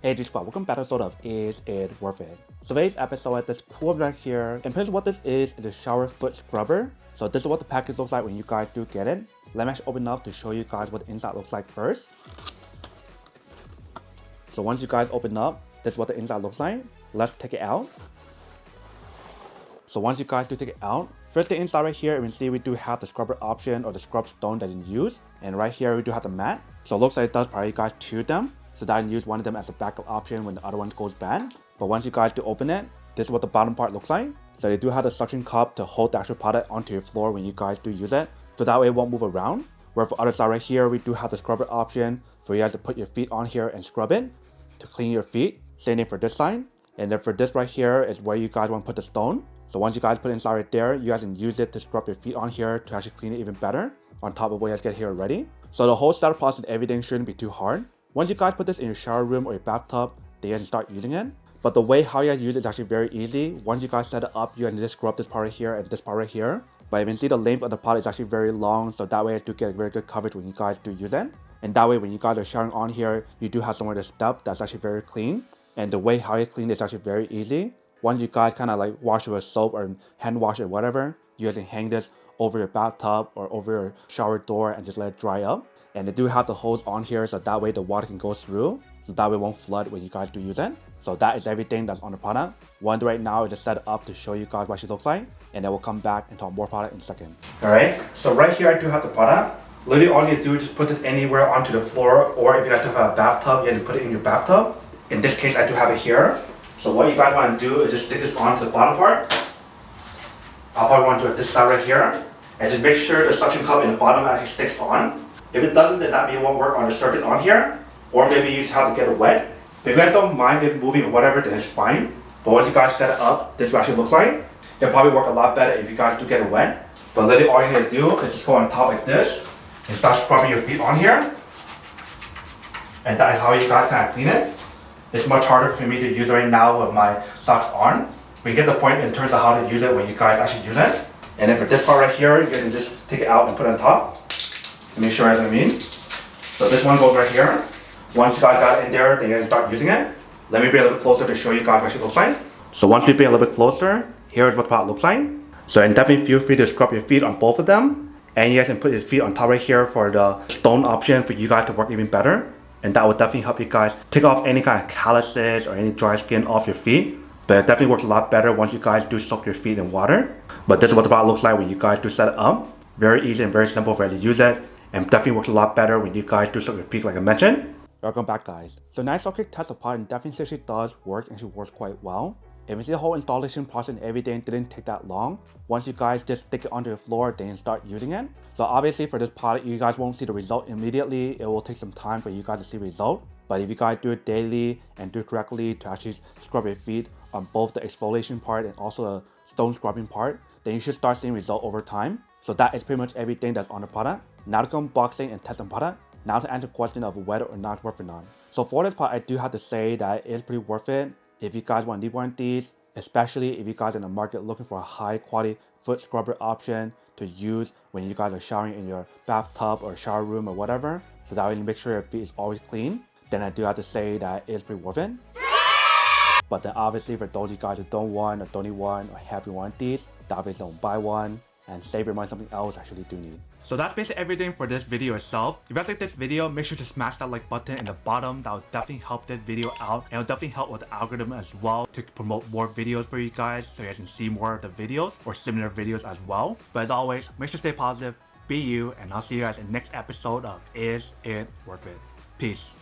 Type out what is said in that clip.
Hey G Squad, welcome back to episode of Is It Worth It? So today's episode, this cool right here, and pretty much what this is a shower foot scrubber. So this is what the package looks like when you guys do get it. Let me actually open up to show you guys what the inside looks like first. So once you guys open up, this is what the inside looks like. Let's take it out. So once you guys do take it out, first the inside right here, you can see we do have the scrubber option or the scrub stone that you can use. And right here we do have the mat. So it looks like it does prioritize you guys two of them. So that I can use one of them as a backup option when the other one goes bad. But once you guys do open it, this is what the bottom part looks like. So they do have the suction cup to hold the actual product onto your floor when you guys do use it. So that way it won't move around. Where for the other side right here, we do have the scrubber option for you guys to put your feet on here and scrub it to clean your feet. Same thing for this side. And then for this right here is where you guys want to put the stone. So once you guys put it inside right there, you guys can use it to scrub your feet on here to actually clean it even better on top of what you guys get here already. So the whole startup process and everything shouldn't be too hard. Once you guys put this in your shower room or your bathtub, then you guys can start using it. But the way how you guys use it is actually very easy. Once you guys set it up, you can just scrub this part right here and this part right here. But you can see the length of the pot is actually very long, so that way you do get a very good coverage when you guys do use it. And that way when you guys are showering on here, you do have somewhere to step that's actually very clean. And the way how you clean it is actually very easy. Once you guys kind of like wash it with soap or hand wash it or whatever, you guys can hang this over your bathtub or over your shower door and just let it dry up. And they do have the hose on here so that way the water can go through, so that way it won't flood when you guys do use it. So that is everything that's on the product. One right now is just set it up to show you guys what she looks like, and then we'll come back and talk more product in a second. Alright, so right here I do have the product. Literally all you do is just put this anywhere onto the floor, or if you guys do have a bathtub, you have to put it in your bathtub. In this case I do have it here. So what you guys want to do is just stick this onto the bottom part. I'll probably want to do it this side right here. And just make sure the suction cup in the bottom actually sticks on. If it doesn't, then that means it won't work on the surface on here. Or maybe you just have to get it wet. But if you guys don't mind it moving or whatever, then it's fine. But once you guys set it up, this is what it actually looks like. It'll probably work a lot better if you guys do get it wet. But literally all you need to do is just go on top like this and start scrubbing your feet on here. And that is how you guys kind of clean it. It's much harder for me to use right now with my socks on. But you get the point in terms of how to use it when you guys actually use it. And then for this part right here, you can just take it out and put it on top. Make sure that's what I mean. So this one goes right here. Once you guys got it in there, then you can start using it. Let me bring it a little closer to show you guys what it looks like. So once we bring it a little bit closer, here's what the product looks like. So and definitely feel free to scrub your feet on both of them. And you guys can put your feet on top right here for the stone option for you guys to work even better. And that will definitely help you guys take off any kind of calluses or any dry skin off your feet. But it definitely works a lot better once you guys do soak your feet in water. But this is what the product looks like when you guys do set it up. Very easy and very simple for you to use it. And definitely works a lot better when you guys do soak your feet like I mentioned. Welcome back guys. So nice quick test of product, and definitely actually does work and she works quite well. And we see the whole installation process and everything didn't take that long. Once you guys just stick it onto the floor, then you start using it. So obviously for this product, you guys won't see the result immediately. It will take some time for you guys to see the result. But if you guys do it daily and do it correctly to actually scrub your feet on both the exfoliation part and also the stone scrubbing part, then you should start seeing result over time. So that is pretty much everything that's on the product. Now to come unboxing and test the product. Now to answer the question of whether or not worth it or not. So for this part, I do have to say that it is pretty worth it. If you guys want to need one of these, especially if you guys are in the market looking for a high quality foot scrubber option to use when you guys are showering in your bathtub or shower room or whatever, so that way you make sure your feet is always clean, then I do have to say that it is pretty worth it. But then obviously for those of you guys who don't want or don't need one or have you want these, obviously don't buy one and save your money on something else actually do need. So that's basically everything for this video itself. If you guys like this video, make sure to smash that like button in the bottom. That will definitely help this video out, and it'll definitely help with the algorithm as well to promote more videos for you guys so you guys can see more of the videos or similar videos as well. But as always, make sure to stay positive, be you, and I'll see you guys in the next episode of Is It Worth It? Peace.